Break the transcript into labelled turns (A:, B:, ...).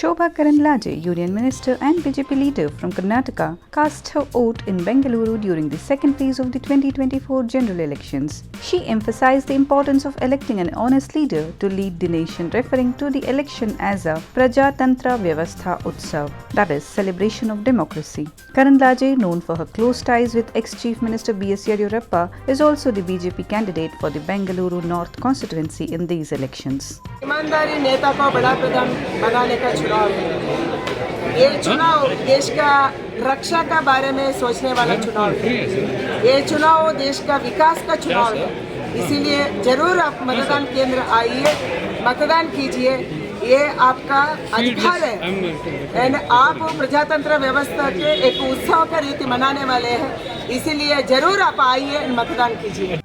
A: Shobha Karandlaje, Union Minister and BJP leader from Karnataka, cast her vote in Bengaluru during the second phase of the 2024 general elections. She emphasized the importance of electing an honest leader to lead the nation, referring to the election as a prajatantra, vyavastha, utsav, that is, celebration of democracy. Karandlaje, known for her close ties with ex-Chief Minister B S Yeddyurappa, is also the BJP candidate for the Bengaluru North constituency in these elections.
B: ईमानदारी नेता को बड़ा प्रधान बनाने का चुनाव है। ये चुनाव देश का रक्षा का बारे में सोचने वाला चुनाव है। ये चुनाव देश का विकास का चुनाव है। इसीलिए जरूर आप मतदान केंद्र आइए, मतदान कीजिए। ये आपका अधिकार है एंड आप प्रजातंत्र व्यवस्था के एक उत्सव का रीति मनाने वाले हैं। इसीलिए जरूर आप आइए, मतदान कीजिए।